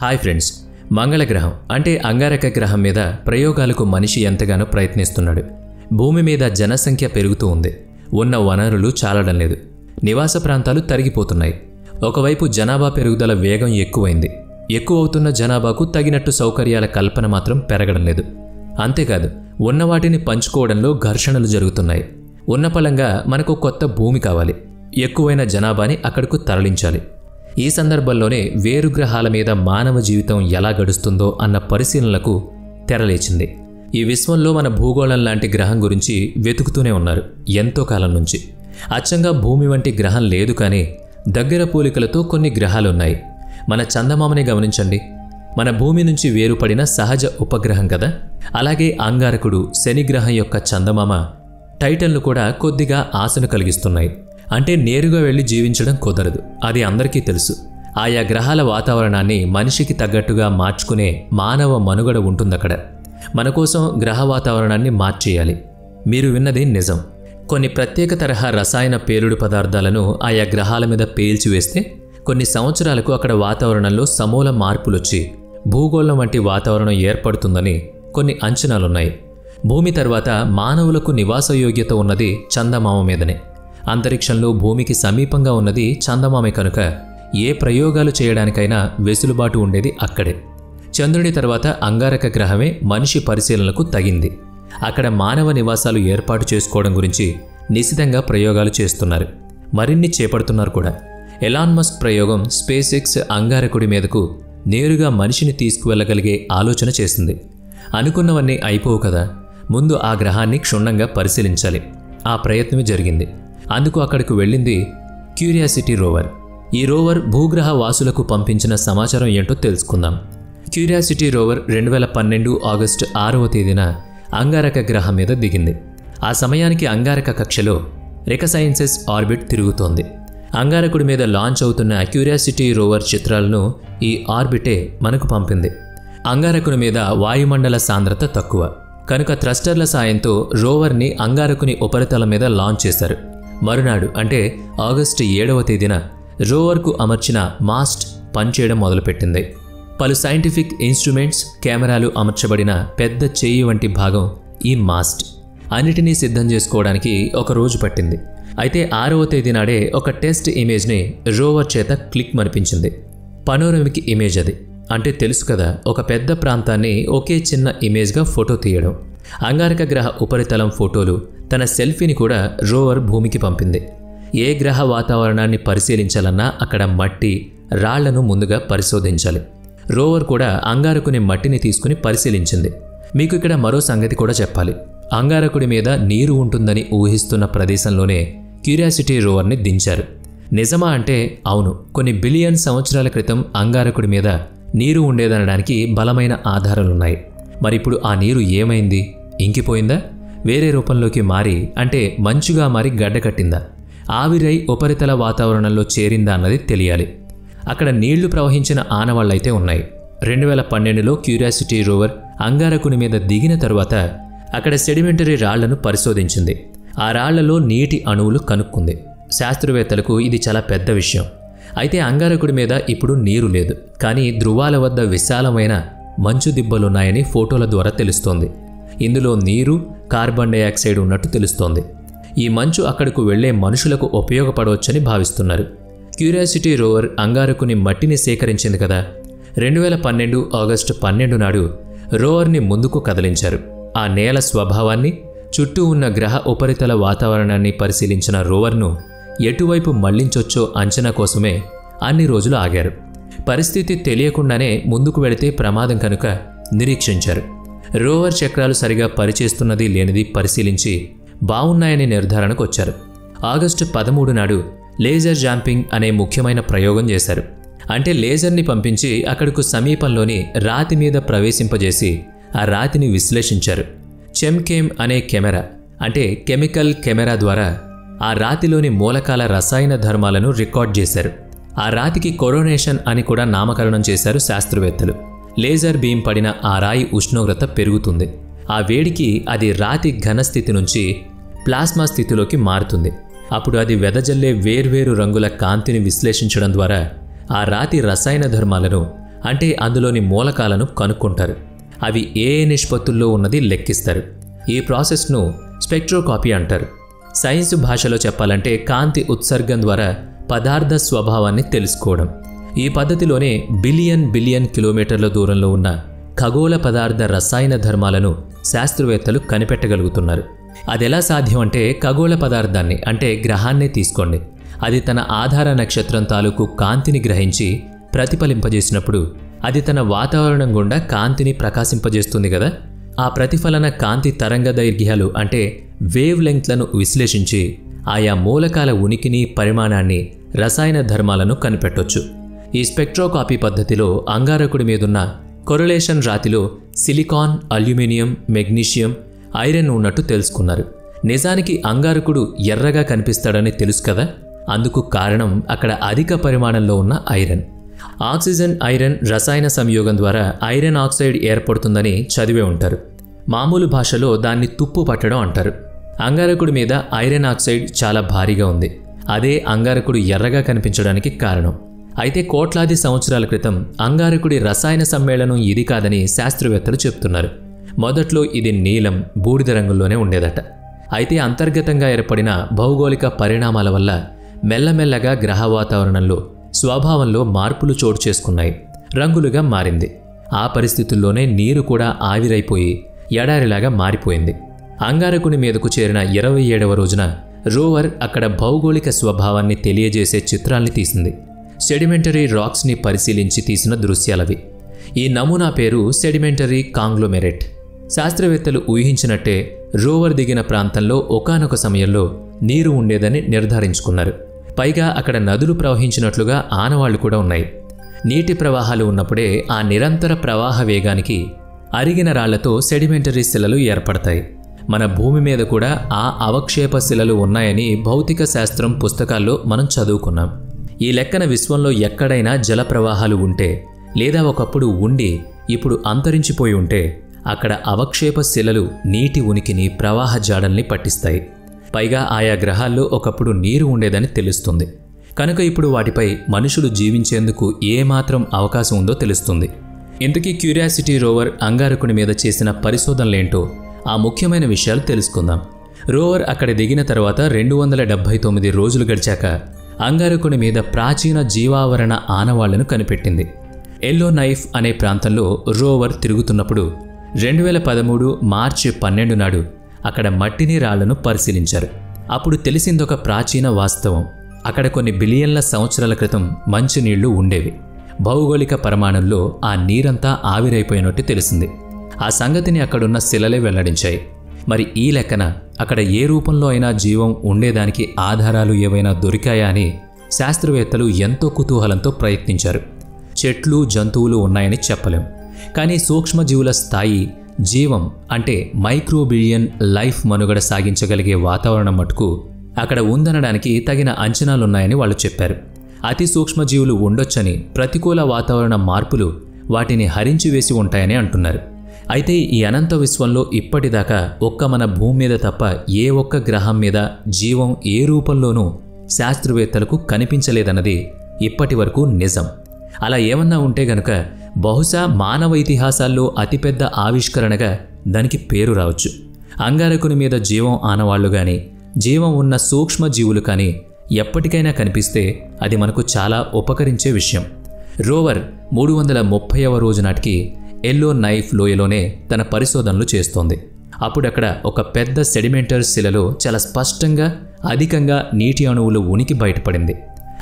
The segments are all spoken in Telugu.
హాయ్ ఫ్రెండ్స్, మంగళగ్రహం అంటే అంగారక గ్రహం మీద ప్రయోగాలకు మనిషి ఎంతగానో ప్రయత్నిస్తున్నాడు. భూమి మీద జనసంఖ్య పెరుగుతూ ఉంది. ఉన్న వనరులు చాలడం లేదు. నివాస ప్రాంతాలు తరిగిపోతున్నాయి. ఒకవైపు జనాభా పెరుగుదల వేగం ఎక్కువైంది. ఎక్కువవుతున్న జనాభాకు తగినట్టు సౌకర్యాల కల్పన మాత్రం పెరగడం లేదు. అంతేకాదు, ఉన్నవాటిని పంచుకోవడంలో ఘర్షణలు జరుగుతున్నాయి. ఉన్న ఫలంగా మనకు కొత్త భూమి కావాలి. ఎక్కువైన జనాభాని అక్కడకు తరలించాలి. ఈ సందర్భంలోనే వేరు గ్రహాల మీద మానవ జీవితం ఎలా గడుస్తుందో అన్న పరిశీలనలకు తెరలేచింది. ఈ విశ్వంలో మన భూగోళం లాంటి గ్రహం గురించి వెతుకుతూనే ఉన్నారు ఎంతో కాలం నుంచి. అచ్చంగా భూమి వంటి గ్రహం లేదు, కానీ దగ్గర పోలికలతో కొన్ని గ్రహాలున్నాయి. మన చందమామని గమనించండి. మన భూమి నుంచి వేరుపడిన సహజ ఉపగ్రహం కదా. అలాగే అంగారకుడు, శని గ్రహం యొక్క చందమామ టైటన్లు కూడా కొద్దిగా ఆశను కలిగిస్తున్నాయి. అంటే నేరుగా వెళ్లి జీవించడం కుదరదు, అది అందరికీ తెలుసు. ఆయా గ్రహాల వాతావరణాన్ని మనిషికి తగ్గట్టుగా మార్చుకునే మానవ మనుగడ ఉంటుందక్కడ. మన కోసం గ్రహ వాతావరణాన్ని మార్చేయాలి. మీరు విన్నది నిజం. కొన్ని ప్రత్యేక తరహా రసాయన పేలుడు పదార్థాలను ఆయా గ్రహాల మీద పేల్చివేస్తే కొన్ని సంవత్సరాలకు అక్కడ వాతావరణంలో సమూల మార్పులొచ్చి భూగోళం వంటి వాతావరణం ఏర్పడుతుందని కొన్ని అంచనాలున్నాయి. భూమి తర్వాత మానవులకు నివాసయోగ్యత ఉన్నది చందమామ మీదనే. అంతరిక్షంలో భూమికి సమీపంగా ఉన్నది చందమామే కనుక ఏ ప్రయోగాలు చేయడానికైనా వెసులుబాటు ఉండేది అక్కడే. చంద్రుడి తర్వాత అంగారక గ్రహమే మనిషి పరిశీలనలకు తగింది. అక్కడ మానవ నివాసాలు ఏర్పాటు చేసుకోవడం గురించి నిశితంగా ప్రయోగాలు చేస్తున్నారు. మరిన్ని చేపడుతున్నారు కూడా. ఎలాన్ మస్క్ ప్రయోగం స్పేస్ ఎక్స్ అంగారకుడి మీదకు నేరుగా మనిషిని తీసుకువెళ్లగలిగే ఆలోచన చేసింది. అనుకున్నవన్నీ అయిపోవు కదా, ముందు ఆ గ్రహాన్ని క్షుణ్ణంగా పరిశీలించాలి. ఆ ప్రయత్నమే జరిగింది. అందుకు అక్కడికి వెళ్ళింది క్యూరియాసిటీ రోవర్. ఈ రోవర్ భూగ్రహ వాసులకు పంపించిన సమాచారం ఏంటో తెలుసుకుందాం. క్యూరియాసిటీ రోవర్ 2012 ఆగస్టు 6వ తేదీన అంగారక గ్రహం మీద దిగింది. ఆ సమయానికి అంగారక కక్షలో రికసైన్సెస్ ఆర్బిట్ తిరుగుతోంది. అంగారకుడి మీద లాంచ్ అవుతున్న క్యూరియాసిటీ రోవర్ చిత్రాలను ఈ ఆర్బిటే మనకు పంపింది. అంగారకుని మీద వాయుమండల సాంద్రత తక్కువ కనుక థ్రస్టర్ల సాయంతో రోవర్ని అంగారకుని ఉపరితలం మీద లాంచ్ చేశారు. మరునాడు అంటే ఆగస్టు 7వ తేదీన రోవర్కు అమర్చిన మాస్ట్ పనిచేయడం మొదలుపెట్టింది. పలు సైంటిఫిక్ ఇన్స్ట్రుమెంట్స్, కెమెరాలు అమర్చబడిన పెద్ద చెయ్యి వంటి భాగం ఈ మాస్ట్. అన్నిటినీ సిద్ధం చేసుకోవడానికి ఒక రోజు పట్టింది. అయితే 6వ తేదీ నాడే ఒక టెస్ట్ ఇమేజ్ని రోవర్ చేత క్లిక్ మనిపించింది. పనోరమిక్ ఇమేజ్ అది. అంటే తెలుసు కదా, ఒక పెద్ద ప్రాంతాన్ని ఒకే చిన్న ఇమేజ్గా ఫోటో తీయడం. అంగారక గ్రహ ఉపరితలం ఫోటోలు, తన సెల్ఫీని కూడా రోవర్ భూమికి పంపింది. ఏ గ్రహ వాతావరణాన్ని పరిశీలించాలన్నా అక్కడ మట్టి, రాళ్లను ముందుగా పరిశోధించాలి. రోవర్ కూడా అంగారకుని మట్టిని తీసుకుని పరిశీలించింది. మీకు ఇక్కడ మరో సంగతి కూడా చెప్పాలి. అంగారకుడి మీద నీరు ఉంటుందని ఊహిస్తున్న ప్రదేశంలోనే క్యూరియాసిటీ రోవర్ని దించారు. నిజమా అంటే అవును. కొన్ని బిలియన్ సంవత్సరాల క్రితం అంగారకుడి మీద నీరు ఉండేదనడానికి బలమైన ఆధారాలున్నాయి. మరిప్పుడు ఆ నీరు ఏమైంది? ఇంకిపోయిందా? వేరే రూపంలోకి మారి, అంటే మంచుగా మారి గడ్డకట్టిందా? ఆవిరై ఉపరితల వాతావరణంలో చేరిందా అన్నది తెలియాలి. అక్కడ నీళ్లు ప్రవహించిన ఆనవాళ్లైతే ఉన్నాయి. 2012లో క్యూరియాసిటీ రోవర్ అంగారకుని మీద దిగిన తరువాత అక్కడ సెడిమెంటరీ రాళ్లను పరిశోధించింది. ఆ రాళ్లలో నీటి అణువులు కనుక్కుంది. శాస్త్రవేత్తలకు ఇది చాలా పెద్ద విషయం. అయితే అంగారకుడి మీద ఇప్పుడు నీరు లేదు, కానీ ధృవాల వద్ద విశాలమైన మంచు దిబ్బలున్నాయని ఫోటోల ద్వారా తెలుస్తోంది. ఇందులో నీరు, కార్బన్ డయాక్సైడ్ ఉన్నట్టు తెలుస్తోంది. ఈ మంచు అక్కడకు వెళ్లే మనుషులకు ఉపయోగపడవచ్చని భావిస్తున్నారు. క్యూరియాసిటీ రోవర్ అంగారకుని మట్టిని సేకరించింది కదా. 2012 ఆగస్టు 12 నాడు రోవర్ని ముందుకు కదిలించారు. ఆ నేల స్వభావాన్ని, చుట్టూ ఉన్న గ్రహ ఉపరితల వాతావరణాన్ని పరిశీలించిన రోవర్ను ఎటువైపు మళ్లించొచ్చో అంచనా కోసమే అన్ని రోజులు ఆగారు. పరిస్థితి తెలియకుండానే ముందుకు వెళితే ప్రమాదం కనుక నిరీక్షించారు. రోవర్ చక్రాలు సరిగా పనిచేస్తున్నది లేనిది పరిశీలించి బావున్నాయని నిర్ధారణకు వచ్చారు. ఆగస్టు 13 నాడు లేజర్ జాంపింగ్ అనే ముఖ్యమైన ప్రయోగం చేశారు. అంటే లేజర్ని పంపించి అక్కడకు సమీపంలోని రాతి మీద ప్రవేశింపజేసి ఆ రాతిని విశ్లేషించారు. చెమ్కేమ్ అనే కెమెరా, అంటే కెమికల్ కెమెరా ద్వారా ఆ రాతిలోని మూలకాల రసాయన ధర్మాలను రికార్డ్ చేశారు. ఆ రాతికి కొరోనేషన్ అని కూడా నామకరణం చేశారు శాస్త్రవేత్తలు. లేజర్ బీమ్ పడిన ఆ రాయి ఉష్ణోగ్రత పెరుగుతుంది. ఆ వేడికి అది రాతి ఘనస్థితి నుంచి ప్లాస్మా స్థితిలోకి మారుతుంది. అప్పుడు అది వెదజల్లే వేర్వేరు రంగుల కాంతిని విశ్లేషించడం ద్వారా ఆ రాతి రసాయన ధర్మాలను అంటే అందులోని మూలకాలను కనుక్కుంటారు. అవి ఏ నిష్పత్తుల్లో ఉన్నది లెక్కిస్తారు. ఈ ప్రాసెస్ను స్పెక్ట్రోకాపీ అంటారు. సైన్స్ భాషలో చెప్పాలంటే కాంతి ఉత్సర్గం ద్వారా పదార్థ స్వభావాన్ని తెలుసుకోవడం. ఈ పద్ధతిలోనే బిలియన్ కిలోమీటర్ల దూరంలో ఉన్న ఖగోళ పదార్థ రసాయన ధర్మాలను శాస్త్రవేత్తలు కనిపెట్టగలుగుతున్నారు. అదెలా సాధ్యం అంటే, ఖగోళ పదార్థాన్ని అంటే గ్రహాన్నే తీసుకోండి. అది తన ఆధార నక్షత్రం తాలూకు కాంతిని గ్రహించి ప్రతిఫలింపజేసినప్పుడు అది తన వాతావరణం గుండా కాంతిని ప్రకాశింపజేస్తుంది కదా. ఆ ప్రతిఫలన కాంతి తరంగ దైర్ఘ్యాలు అంటే వేవ్ లెంగ్త్లను విశ్లేషించి ఆయా మూలకాల ఉనికిని, పరిమాణాన్ని, రసాయన ధర్మాలను కనిపెట్టొచ్చు. ఈ స్పెక్ట్రోకాపీ పద్ధతిలో అంగారకుడి మీదున్న కొరలేషన్ రాతిలో సిలికాన్, అల్యూమినియం, మెగ్నీషియం, ఐరన్ ఉన్నట్టు తెలుసుకున్నారు. నిజానికి అంగారకుడు ఎర్రగా కనిపిస్తాడని తెలుసు కదా. అందుకు కారణం అక్కడ అధిక పరిమాణంలో ఉన్న ఐరన్. ఆక్సిజన్, ఐరన్ రసాయన సంయోగం ద్వారా ఐరన్ ఆక్సైడ్ ఏర్పడుతుందని చదివే ఉంటారు. మామూలు భాషలో దాన్ని తుప్పు పట్టడం అంటారు. అంగారకుడి మీద ఐరన్ ఆక్సైడ్ చాలా భారీగా ఉంది. అదే అంగారకుడు ఎర్రగా కనిపించడానికి కారణం. అయితే కోట్లాది సంవత్సరాల క్రితం అంగారకుడి రసాయన సమ్మేళనం ఇది కాదని శాస్త్రవేత్తలు చెప్తున్నారు. మొదట్లో ఇది నీలం, బూడిద రంగుల్లోనే ఉండేదట. అయితే అంతర్గతంగా ఏర్పడిన భౌగోళిక పరిణామాల వల్ల మెల్లమెల్లగా గ్రహ వాతావరణంలో స్వభావంలో మార్పులు చోటు చేసుకున్నాయి. రంగులుగా మారింది. ఆ పరిస్థితుల్లోనే నీరు కూడా ఆవిరైపోయి ఎడారిలాగా మారిపోయింది. అంగారకుని మీదకు చేరిన 27వ రోజున రోవర్ అక్కడ భౌగోళిక స్వభావాన్ని తెలియజేసే చిత్రాల్ని తీసింది. సెడిమెంటరీ రాక్స్ని పరిశీలించి తీసిన దృశ్యాలవి. ఈ నమూనా పేరు సెడిమెంటరీ కాంగ్లోమెరేట్. శాస్త్రవేత్తలు ఊహించినట్టే రోవర్ దిగిన ప్రాంతంలో ఒకానొక సమయంలో నీరు ఉండేదని నిర్ధారించుకున్నారు. పైగా అక్కడ నదులు ప్రవహించినట్లుగా ఆనవాళ్లు కూడా ఉన్నాయి. నీటి ప్రవాహాలు ఉన్నప్పుడే ఆ నిరంతర ప్రవాహ వేగానికి అరిగిన రాళ్లతో సెడిమెంటరీ శిలలు ఏర్పడతాయి. మన భూమి మీద కూడా ఆ అవక్షేప శిలలు ఉన్నాయని భౌతిక శాస్త్రం పుస్తకాల్లో మనం చదువుకున్నాం. ఈ లెక్కన విశ్వంలో ఎక్కడైనా జల ప్రవాహాలు ఉంటే, లేదా ఒకప్పుడు ఉండి ఇప్పుడు అంతరించిపోయి ఉంటే, అక్కడ అవక్షేప శిలలు నీటి ఉనికిని, ప్రవాహ జాడల్ని పట్టిస్తాయి. పైగా ఆయా గ్రహాల్లో ఒకప్పుడు నీరు ఉండేదని తెలుస్తుంది. కనుక ఇప్పుడు వాటిపై మనుషులు జీవించేందుకు ఏమాత్రం అవకాశం ఉందో తెలుస్తుంది. ఇంతకీ క్యూరియాసిటీ రోవర్ అంగారకుని మీద చేసిన పరిశోధనలేంటో, ఆ ముఖ్యమైన విషయాలు తెలుసుకుందాం. రోవర్ అక్కడ దిగిన తర్వాత 279 రోజులు గడిచాక అంగారకుని మీద ప్రాచీన జీవావరణ ఆనవాళ్లను కనిపెట్టింది. ఎల్లో నైఫ్ అనే ప్రాంతంలో రోవర్ తిరుగుతున్నప్పుడు 2013 మార్చి 12 నాడు అక్కడ మట్టిని, రాళ్లను పరిశీలించారు. అప్పుడు తెలిసిందొక ప్రాచీన వాస్తవం. అక్కడ కొన్ని బిలియన్ల సంవత్సరాల క్రితం మంచినీళ్లు ఉండేవి. భౌగోళిక పరిమాణంలో ఆ నీరంతా ఆవిరైపోయినట్టు తెలిసింది. ఆ సంగతిని అక్కడున్న శిలలే వెల్లడించాయి. మరి ఈ లెక్కన అక్కడ ఏ రూపంలో అయినా జీవం ఉండేదానికి ఆధారాలు ఏవైనా దొరికాయా అని శాస్త్రవేత్తలు ఎంతో కుతూహలంతో ప్రయత్నించారు. చెట్లు, జంతువులు ఉన్నాయని చెప్పలేం. కానీ సూక్ష్మజీవుల స్థాయి జీవం అంటే మైక్రోబిలియన్ లైఫ్ మనుగడ సాగించగలిగే వాతావరణం మటుకు అక్కడ ఉందనడానికి తగిన అంచనాలున్నాయని వాళ్ళు చెప్పారు. అతి సూక్ష్మజీవులు ఉండొచ్చని, ప్రతికూల వాతావరణ మార్పులు వాటిని హరించివేసి ఉంటాయని అంటున్నారు. అయితే ఈ అనంత విశ్వంలో ఇప్పటిదాకా ఒక్క మన భూమి మీద తప్ప ఏ ఒక్క గ్రహం మీద జీవం ఏ రూపంలోనూ శాస్త్రవేత్తలకు కనిపించలేదన్నది ఇప్పటి వరకు నిజం. అలా ఏమన్నా ఉంటే గనుక బహుశా మానవ ఇతిహాసాల్లో అతిపెద్ద ఆవిష్కరణగా దానికి పేరు రావచ్చు. అంగారకుని మీద జీవం ఆనవాళ్లు కానీ, జీవం ఉన్న సూక్ష్మజీవులు కానీ ఎప్పటికైనా కనిపిస్తే అది మనకు చాలా ఉపకరించే విషయం. రోవర్ 330వ రోజు నాటికి ఎల్లో నైఫ్ లోయలోనే తన పరిశోధనలు చేస్తోంది. అప్పుడక్కడ ఒక పెద్ద సెడిమెంటర్ శిలలో చాలా స్పష్టంగా అధికంగా నీటి అణువులు ఉనికి బయటపడింది.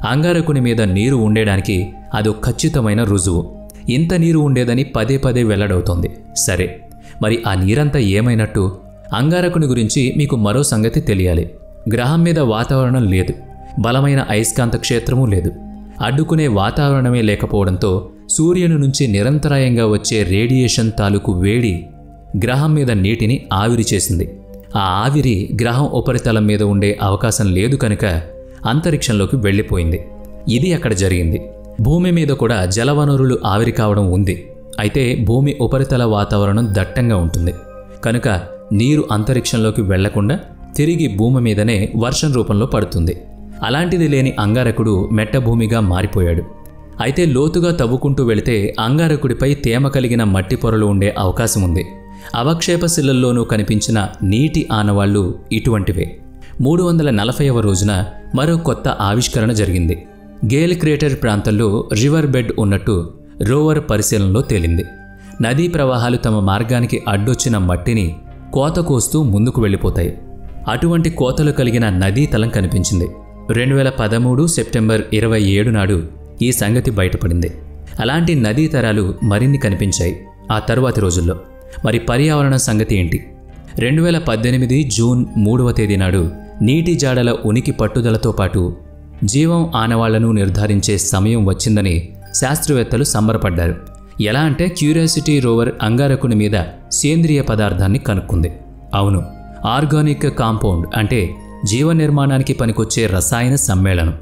అంగారకుని మీద నీరు ఉండడానికి అదో ఖచ్చితమైన రుజువు. ఇంత నీరు ఉండేదని పదే పదే వెల్లడవుతోంది. సరే, మరి ఆ నీరంతా ఏమైనట్టు? అంగారకుని గురించి మీకు మరో సంగతి తెలియాలి. గ్రహం మీద వాతావరణం లేదు, బలమైన అయస్కాంత క్షేత్రమూ లేదు. అడ్డుకునే వాతావరణమే లేకపోవడంతో సూర్యుని నుంచి నిరంతరాయంగా వచ్చే రేడియేషన్ తాలూకు వేడి గ్రహం మీద నీటిని ఆవిరి చేసింది. ఆ ఆవిరి గ్రహం ఉపరితలం మీద ఉండే అవకాశం లేదు కనుక అంతరిక్షంలోకి వెళ్ళిపోయింది. ఇది అక్కడ జరిగింది. భూమి మీద కూడా జలవనరులు ఆవిరి కావడం ఉంది. అయితే భూమి ఉపరితల వాతావరణం దట్టంగా ఉంటుంది కనుక నీరు అంతరిక్షంలోకి వెళ్లకుండా తిరిగి భూమి మీదనే వర్షం రూపంలో పడుతుంది. అలాంటిది లేని అంగారకుడు మెట్టభూమిగా మారిపోయాడు. అయితే లోతుగా తవ్వుకుంటూ వెళితే అంగారకుడిపై తేమ కలిగిన మట్టి పొరలు ఉండే అవకాశం ఉంది. అవక్షేప శిలల్లోనూ కనిపించిన నీటి ఆనవాళ్లు ఇటువంటివే. 340వ రోజున మరో కొత్త ఆవిష్కరణ జరిగింది. గేల్ క్రేటర్ ప్రాంతంలో రివర్ బెడ్ ఉన్నట్టు రోవర్ పరిశీలనలో తేలింది. నదీ ప్రవాహాలు తమ మార్గానికి అడ్డొచ్చిన మట్టిని కోత కోస్తూ ముందుకు వెళ్ళిపోతాయి. అటువంటి కోతలు కలిగిన నదీ తలం కనిపించింది. 2013 సెప్టెంబర్ 27 నాడు ఈ సంగతి బయటపడింది. అలాంటి నదీ తరాలు మరిన్ని కనిపించాయి ఆ తరువాతి రోజుల్లో. మరి పర్యావరణ సంగతి ఏంటి? 2018 జూన్ 3వ తేదీ నాడు నీటి జాడల ఉనికి పట్టుదలతో పాటు జీవం ఆనవాళ్లను నిర్ధారించే సమయం వచ్చిందని శాస్త్రవేత్తలు సంబరపడ్డారు. ఎలా అంటే క్యూరియాసిటీ రోవర్ అంగారకుని మీద సేంద్రియ పదార్థాన్ని కనుక్కుంది. అవును, ఆర్గానిక్ కాంపౌండ్ అంటే జీవ నిర్మాణానికి పనికొచ్చే రసాయన సమ్మేళనం.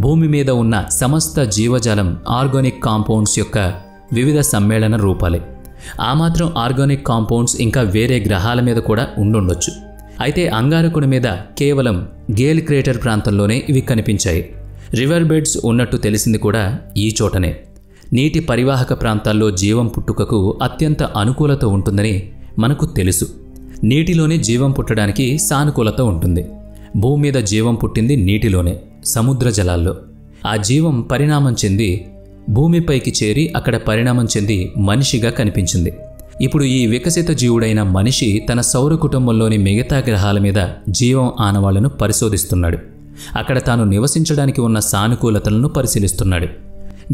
భూమి మీద ఉన్న సమస్త జీవజాలం ఆర్గానిక్ కాంపౌండ్స్ యొక్క వివిధ సమ్మేళన రూపాలే. ఆ మాత్రం ఆర్గానిక్ కాంపౌండ్స్ ఇంకా వేరే గ్రహాల మీద కూడా ఉండుండొచ్చు. అయితే అంగారకుని మీద కేవలం గేల్ క్రేటర్ ప్రాంతంలోనే ఇవి కనిపించాయి. రివర్ బెడ్స్ ఉన్నట్టు తెలిసింది కూడా ఈ చోటనే. నీటి పరివాహక ప్రాంతాల్లో జీవం పుట్టుకకు అత్యంత అనుకూలత ఉంటుందని మనకు తెలుసు. నీటిలోనే జీవం పుట్టడానికి సానుకూలత ఉంటుంది. భూమి మీద జీవం పుట్టింది నీటిలోనే, సముద్ర జలాల్లో. ఆ జీవం పరిణామం చెంది భూమిపైకి చేరి అక్కడ పరిణామం చెంది మనిషిగా కనిపించింది. ఇప్పుడు ఈ వికసిత జీవుడైన మనిషి తన సౌర కుటుంబంలోని మిగతా గ్రహాల మీద జీవం ఆనవాళ్లను పరిశోధిస్తున్నాడు. అక్కడ తాను నివసించడానికి ఉన్న సానుకూలతలను పరిశీలిస్తున్నాడు.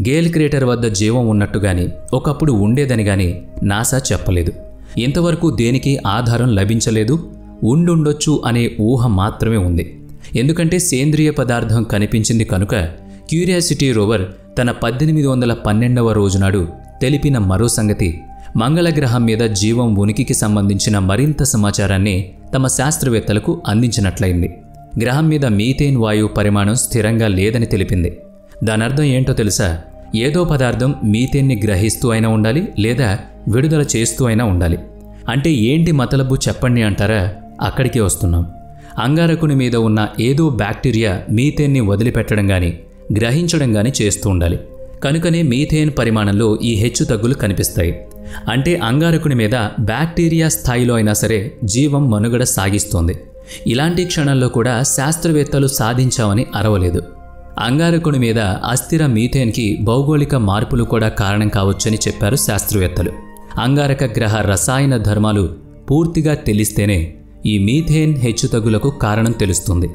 గేల్ క్రేటర్ వద్ద జీవం ఉన్నట్టుగాని ఒకప్పుడు ఉండేదని గాని నాసా చెప్పలేదు. ఇంతవరకు దేనికి ఆధారం లభించలేదు. ఉండుండొచ్చు అనే ఊహ మాత్రమే ఉంది. ఎందుకంటే సేంద్రియ పదార్థం కనిపించింది కనుక క్యూరియాసిటీ రోవర్ తన 1812వ రోజునాడు తెలిపిన మరో సంగతి మంగళగ్రహం మీద జీవం ఉనికికి సంబంధించిన మరింత సమాచారాన్ని తమ శాస్త్రవేత్తలకు అందించినట్లయింది. గ్రహం మీద మీథేన్ వాయువు పరిమాణం స్థిరంగా లేదని తెలిపింది. దానర్థం ఏంటో తెలుసా? ఏదో పదార్థం మీథేన్ని గ్రహిస్తూ అయినా ఉండాలి, లేదా విడుదల చేస్తూ అయినా ఉండాలి. అంటే ఏంటి మతలబు చెప్పండి అంటారా? అక్కడికే వస్తున్నాం. అంగారకుని మీద ఉన్న ఏదో బ్యాక్టీరియా మీథేన్ని వదిలిపెట్టడం గాని గ్రహించడం గాని చేస్తూ ఉండాలి. కనుకనే మీథేన్ పరిమాణంలో ఈ హెచ్చుతగ్గులు కనిపిస్తాయి. అంటే అంగారకుని మీద బ్యాక్టీరియా స్థాయిలో అయినా సరే జీవం మనుగడ సాగిస్తోంది. ఇలాంటి క్షణాల్లో కూడా శాస్త్రవేత్తలు సాధించామని అరవలేదు. అంగారకుని మీద అస్థిర మీథేన్కి భౌగోళిక మార్పులు కూడా కారణం కావచ్చని చెప్పారు శాస్త్రవేత్తలు. అంగారక గ్రహ రసాయన ధర్మాలు పూర్తిగా తెలిస్తేనే ఈ మీథేన్ హెచ్చుతగ్గులకు కారణం తెలుస్తుంది.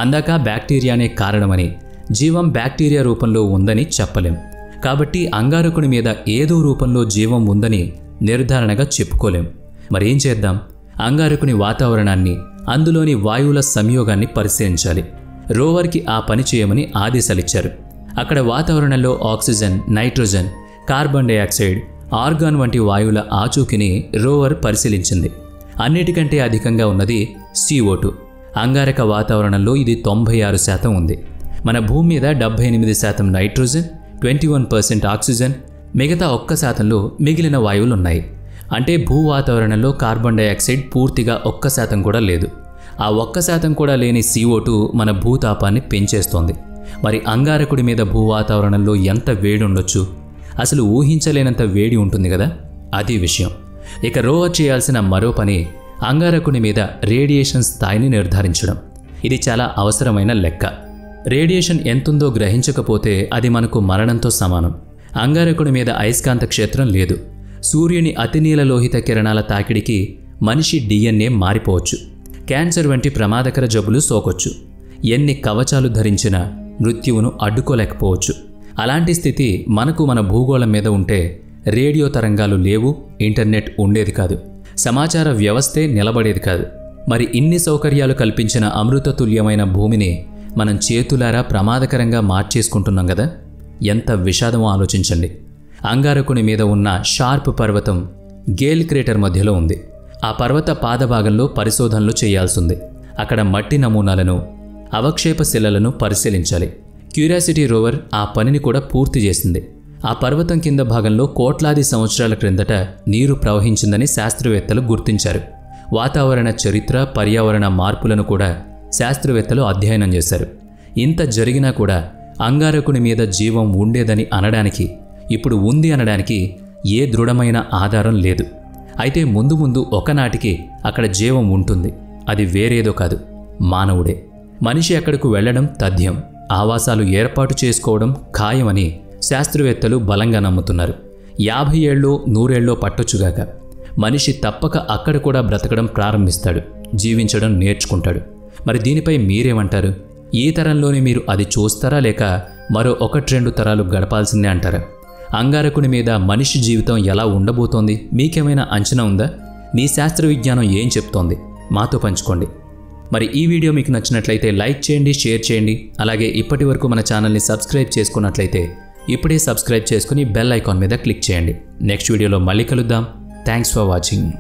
అందాక బ్యాక్టీరియానే కారణమని, జీవం బ్యాక్టీరియా రూపంలో ఉందని చెప్పలేం. కాబట్టి అంగారకుని మీద ఏదో రూపంలో జీవం ఉందని నిర్ధారణగా చెప్పుకోలేం. మరేం చేద్దాం? అంగారకుని వాతావరణాన్ని, అందులోని వాయువుల సంయోగాన్ని పరిశీలించాలి. రోవర్కి ఆ పని చేయమని ఆదేశాలిచ్చారు. అక్కడ వాతావరణంలో oxygen, nitrogen, carbon dioxide, organ వంటి వాయువుల ఆచూకీని రోవర్ పరిశీలించింది. అన్నిటికంటే అధికంగా ఉన్నది CO2. అంగారక వాతావరణంలో ఇది 96% ఉంది. మన భూమి మీద 78% నైట్రోజన్, 21% ఆక్సిజన్, మిగతా 1%లో మిగిలిన వాయువులున్నాయి. అంటే భూ వాతావరణంలో కార్బన్ డైఆక్సైడ్ పూర్తిగా 1% కూడా లేదు. ఆ 1% కూడా లేని CO2 మన భూతాపాన్ని పెంచేస్తోంది. మరి అంగారకుడి మీద భూ వాతావరణంలో ఎంత వేడి ఉండొచ్చు? అసలు ఊహించలేనంత వేడి ఉంటుంది కదా. అది విషయం. ఇక రోవర్ చేయాల్సిన మరో పని అంగారకుని మీద రేడియేషన్ స్థాయిని నిర్ధారించడం. ఇది చాలా అవసరమైన లెక్క. రేడియేషన్ ఎంతుందో గ్రహించకపోతే అది మనకు మరణంతో సమానం. అంగారకుడి మీద అయస్కాంత క్షేత్రం లేదు. సూర్యుని అతినీలలోహిత కిరణాల తాకిడికి మనిషి DNA మారిపోవచ్చు. క్యాన్సర్ వంటి ప్రమాదకర జబ్బులు సోకొచ్చు. ఎన్ని కవచాలు ధరించినా మృత్యువును అడ్డుకోలేకపోవచ్చు. అలాంటి స్థితి మనకు మన భూగోళం మీద ఉంటే రేడియో తరంగాలు లేవు, ఇంటర్నెట్ ఉండేది కాదు, సమాచార వ్యవస్థే నిలబడేది కాదు. మరి ఇన్ని సౌకర్యాలు కల్పించిన అమృతతుల్యమైన భూమిని మనం చేతులారా ప్రమాదకరంగా మార్చేసుకుంటున్నాం కదా. ఎంత విషాదమో ఆలోచించండి. అంగారకుని మీద ఉన్న షార్ప్ పర్వతం గేల్ క్రేటర్ మధ్యలో ఉంది. ఆ పర్వత పాదభాగంలో పరిశోధనలు చేయాల్సింది. అక్కడ మట్టి నమూనాలను, అవక్షేప శిలలను పరిశీలించాలి. క్యూరియాసిటీ రోవర్ ఆ పనిని కూడా పూర్తి చేసింది. ఆ పర్వతం కింద భాగంలో కోట్లాది సంవత్సరాల క్రిందట నీరు ప్రవహించిందని శాస్త్రవేత్తలు గుర్తించారు. వాతావరణ చరిత్ర, పర్యావరణ మార్పులను కూడా శాస్త్రవేత్తలు అధ్యయనం చేశారు. ఇంత జరిగినా కూడా అంగారకుని మీద జీవం ఉండేదని అనడానికి, ఇప్పుడు ఉంది అనడానికి ఏ దృఢమైన ఆధారం లేదు. అయితే ముందు ముందు ఒకనాటికి అక్కడ జీవం ఉంటుంది. అది వేరేదో కాదు, మానవుడే. మనిషి అక్కడకు వెళ్లడం తథ్యం, ఆవాసాలు ఏర్పాటు చేసుకోవడం ఖాయమని శాస్త్రవేత్తలు బలంగా నమ్ముతున్నారు. 50 ఏళ్ళో 100 ఏళ్ళో పట్టొచ్చుగాక మనిషి తప్పక అక్కడ కూడా బ్రతకడం ప్రారంభిస్తాడు, జీవించడం నేర్చుకుంటాడు. మరి దీనిపై మీరేమంటారు? ఈ తరంలోనే మీరు అది చూస్తారా, లేక మరో 1-2 తరాలు గడపాల్సిందే అంటారా? అంగారకుని మీద మనిషి జీవితం ఎలా ఉండబోతోంది? మీకేమైనా అంచనా ఉందా? మీ శాస్త్ర విజ్ఞానం ఏం చెప్తోంది? మాతో పంచుకోండి. మరి ఈ వీడియో మీకు నచ్చినట్లయితే లైక్ చేయండి, షేర్ చేయండి. అలాగే ఇప్పటి వరకు మన ఛానల్ని సబ్స్క్రైబ్ చేసుకున్నట్లయితే ఇప్పుడే సబ్స్క్రైబ్ చేసుకుని బెల్ ఐకాన్ మీద క్లిక్ చేయండి. నెక్స్ట్ వీడియోలో మళ్ళీ కలుద్దాం. Thanks for watching.